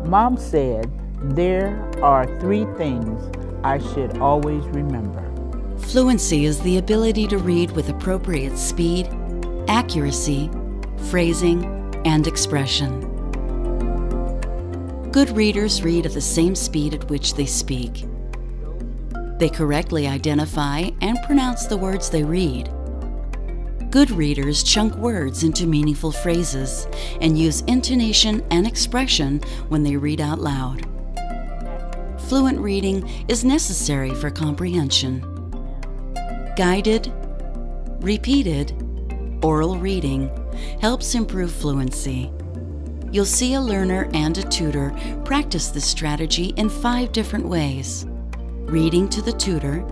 Mom said there are 3 things I should always remember. Fluency is the ability to read with appropriate speed, accuracy, phrasing, and expression. Good readers read at the same speed at which they speak. They correctly identify and pronounce the words they read. Good readers chunk words into meaningful phrases and use intonation and expression when they read out loud. Fluent reading is necessary for comprehension. Guided, repeated, oral reading helps improve fluency. You'll see a learner and a tutor practice this strategy in 5 different ways: reading to the tutor,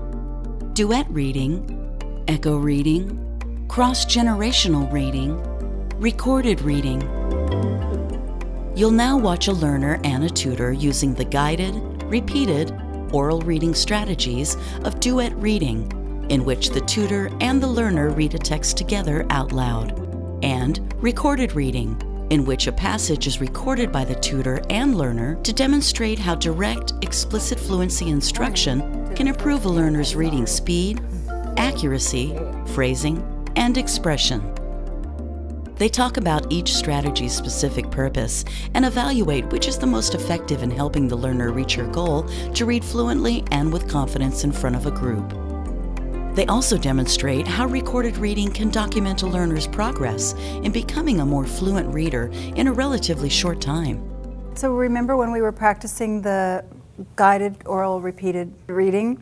duet reading, echo reading, cross-generational reading, recorded reading. You'll now watch a learner and a tutor using the guided, repeated, oral reading strategies of duet reading, in which the tutor and the learner read a text together out loud, and recorded reading, in which a passage is recorded by the tutor and learner to demonstrate how direct, explicit fluency instruction can improve a learner's reading speed, accuracy, phrasing, and expression. They talk about each strategy's specific purpose and evaluate which is the most effective in helping the learner reach her goal to read fluently and with confidence in front of a group. They also demonstrate how recorded reading can document a learner's progress in becoming a more fluent reader in a relatively short time. So remember when we were practicing the guided oral repeated reading,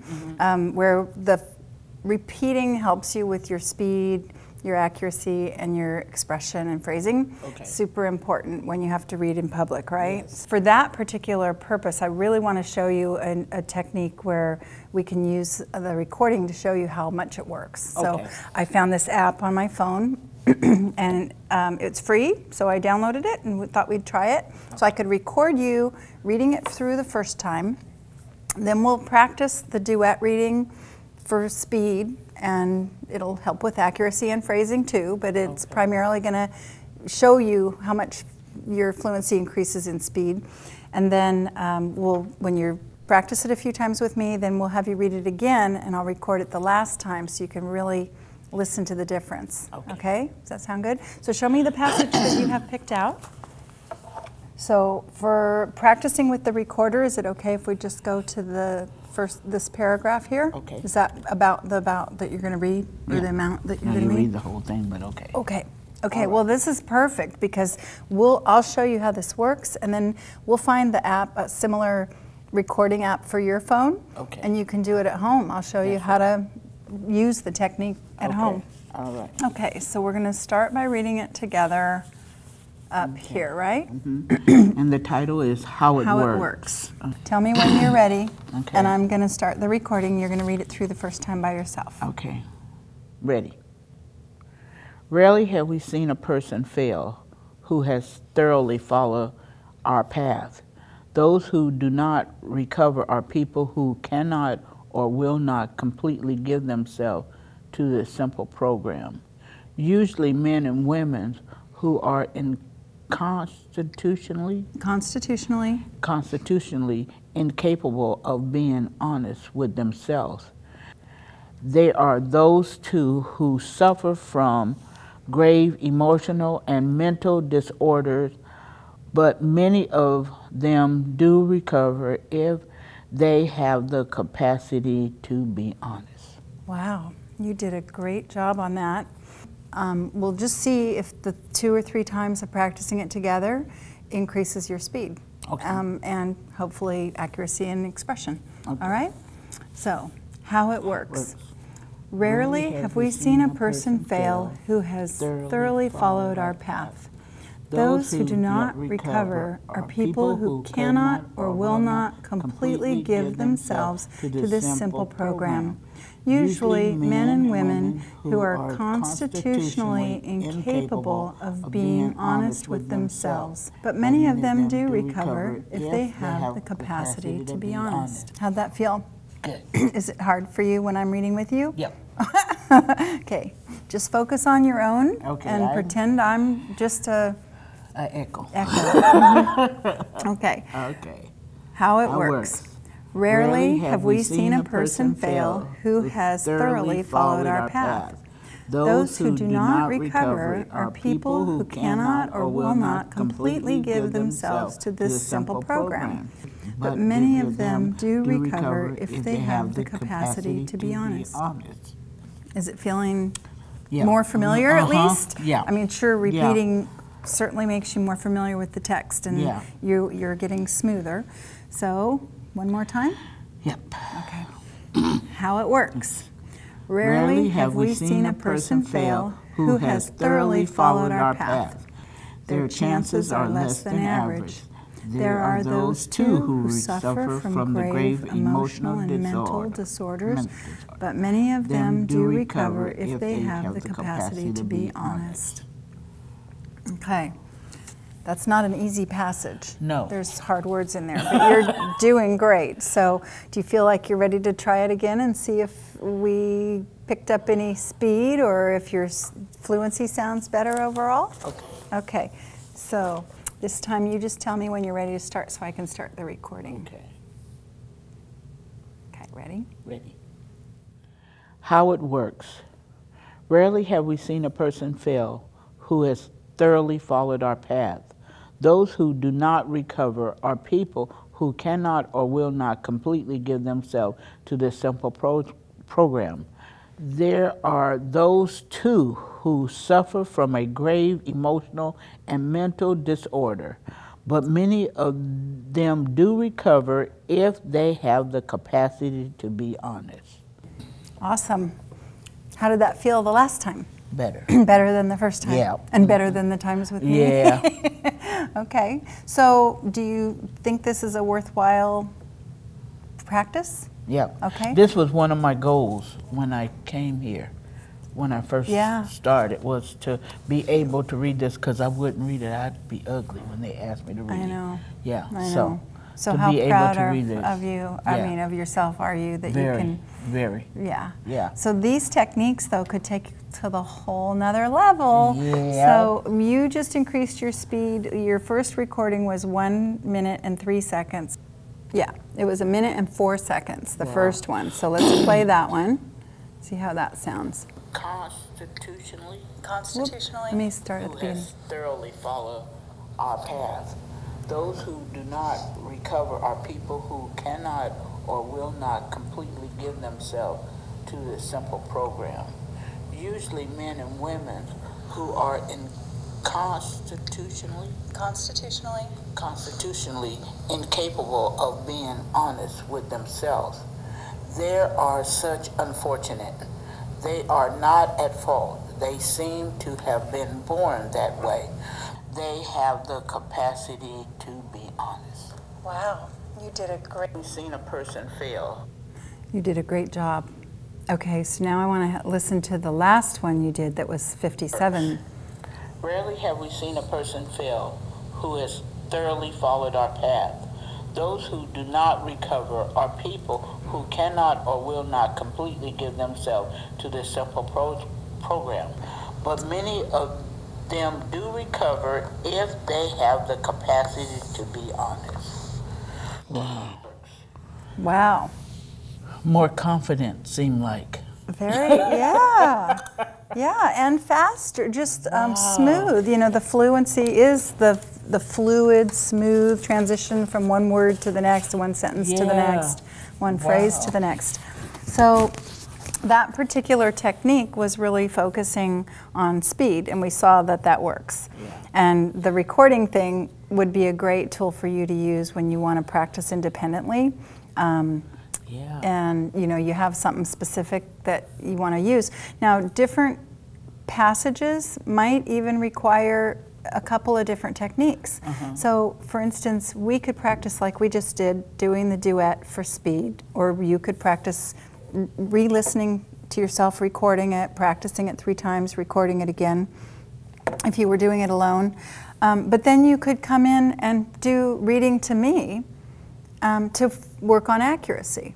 where the repeating helps you with your speed, your accuracy, and your expression and phrasing. Okay. Super important when you have to read in public, right? Yes. For that particular purpose, I really want to show you a technique where we can use the recording to show you how much it works. Okay. So I found this app on my phone, and it's free, so I downloaded it and thought we'd try it. So I could record you reading it through the first time. Then we'll practice the duet reading for speed, and it'll help with accuracy and phrasing too, but it's primarily going to show you how much your fluency increases in speed. And then when you practice it a few times with me, then we'll have you read it again, and I'll record it the last time so you can really listen to the difference. Okay? Does that sound good? So show me the passage that you have picked out. So for practicing with the recorder, is it okay if we just go to this paragraph here? Okay. Is that about that you're going to read, or the amount that you're going to read? read the whole thing, but okay. Okay. Okay. Right. Well, this is perfect because I'll show you how this works, and then we'll find the app, a similar recording app for your phone. Okay. And you can do it at home. I'll show you how to use the technique at home. All right. Okay. So we're going to start by reading it together. Up here, right? And the title is How It Works. Tell me when you're ready, Okay. and I'm going to start the recording. You're going to read it through the first time by yourself. Okay. Ready. Rarely have we seen a person fail who has thoroughly followed our path. Those who do not recover are people who cannot or will not completely give themselves to this simple program. Usually men and women who are constitutionally incapable of being honest with themselves. They are those too who suffer from grave emotional and mental disorders, but many of them do recover if they have the capacity to be honest. Wow, you did a great job on that. We'll just see if the 2 or 3 times of practicing it together increases your speed. Okay. And hopefully accuracy and expression. Okay. All right? So, how it works. Rarely have we seen a person fail who has thoroughly followed our path. Those who do not recover are people who cannot or will not completely give themselves to this simple program. Usually men and women who are constitutionally incapable of being honest with themselves. But many of them do recover if they have the capacity to be honest. How'd that feel? Good. Is it hard for you when I'm reading with you? Yep. Okay, just focus on your own Okay, and pretend I'm just a Echo. Echo. Okay. Okay. How it works. Rarely have we seen a person fail who has thoroughly followed our path. Those who do not recover are people who cannot or will not completely give themselves to this simple program. But many of them do recover if they have the capacity to be honest. Is it feeling more familiar at least? Yeah. I mean, sure, repeating certainly makes you more familiar with the text, and you're getting smoother. So, one more time? Yep. Okay. How it works. Rarely have we seen a person fail who has thoroughly followed our path. Their chances are less than average. There are those, too, who suffer from grave emotional and mental disorders, but many of them do recover if they have the capacity to be honest. Okay. That's not an easy passage. No. There's hard words in there, but you're doing great. So do you feel like you're ready to try it again and see if we picked up any speed or if your fluency sounds better overall? Okay. Okay. So this time you just tell me when you're ready to start so I can start the recording. Okay. Okay, ready? Ready. How it works. Rarely have we seen a person fail who has thoroughly followed our path. Those who do not recover are people who cannot or will not completely give themselves to this simple program. There are those, too, who suffer from a grave emotional and mental disorder, but many of them do recover if they have the capacity to be honest. Awesome. How did that feel the last time? Better. Better than the first time? Yeah. And better than the times with me? Yeah. Okay. So do you think this is a worthwhile practice? Yeah. Okay. This was one of my goals when I came here, when I first started, was to be able to read this, because I wouldn't read it. I'd be ugly when they asked me to read it. I know. Yeah. I know. So to how be proud able to read this. of you, I mean, of yourself are you that very, you can... Very. Yeah. Yeah. So these techniques, though, could take you to the whole nother level. Yeah. So you just increased your speed. Your first recording was 1 minute and 3 seconds. Yeah, it was 1 minute and 4 seconds, the first one. So let's play that one. See how that sounds. Constitutionally. Let me start at the beginning. Thoroughly follow our path. Those who do not recover are people who cannot or will not completely give themselves to this simple program. Usually men and women who are constitutionally incapable of being honest with themselves. There are such unfortunate. They are not at fault. They seem to have been born that way. They have the capacity to be honest. Wow, you did a great... We've seen a person fail. You did a great job. Okay, so now I want to listen to the last one you did that was 57. Rarely have we seen a person fail who has thoroughly followed our path. Those who do not recover are people who cannot or will not completely give themselves to this simple program. But many of them do recover if they have the capacity to be honest. Wow. Wow. More confident, seemed like. Very, yeah. Yeah, and faster, just smooth. You know, the fluency is the fluid, smooth transition from one word to the next, one sentence to the next, one phrase to the next. So that particular technique was really focusing on speed, and we saw that that works. Yeah. And the recording thing would be a great tool for you to use when you want to practice independently. And you know, you have something specific that you want to use. Now, different passages might even require a couple of different techniques. So, for instance, we could practice like we just did, doing the duet for speed, or you could practice re-listening to yourself, recording it, practicing it 3 times, recording it again, if you were doing it alone. But then you could come in and do reading to me to work on accuracy.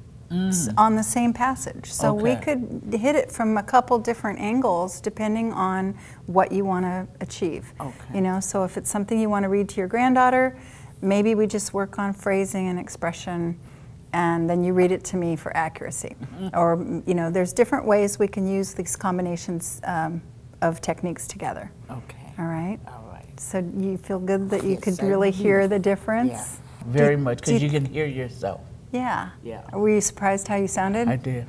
on the same passage. So we Okay. could hit it from a couple different angles depending on what you want to achieve. Okay. You know, so if it's something you want to read to your granddaughter, maybe we just work on phrasing and expression, and then you read it to me for accuracy. Or, you know, there's different ways we can use these combinations of techniques together. Okay. All right? All right. So you feel good that you Yes, could I really do. hear the difference? Yeah. Very Do- much, do because you can hear yourself. Yeah. Yeah. Were you surprised how you sounded? I did.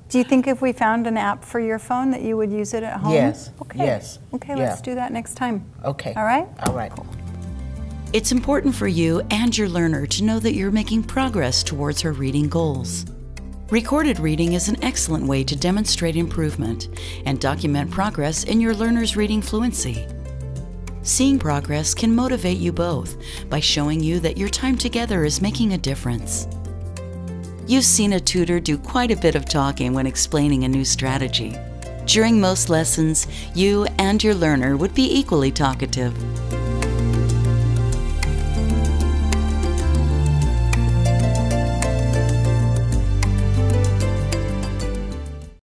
Do you think if we found an app for your phone that you would use it at home? Yes, Okay. yes, Okay, yeah. let's do that next time. Okay. All right? All right. It's important for you and your learner to know that you're making progress towards her reading goals. Recorded reading is an excellent way to demonstrate improvement and document progress in your learner's reading fluency. Seeing progress can motivate you both by showing you that your time together is making a difference. You've seen a tutor do quite a bit of talking when explaining a new strategy. During most lessons, you and your learner would be equally talkative.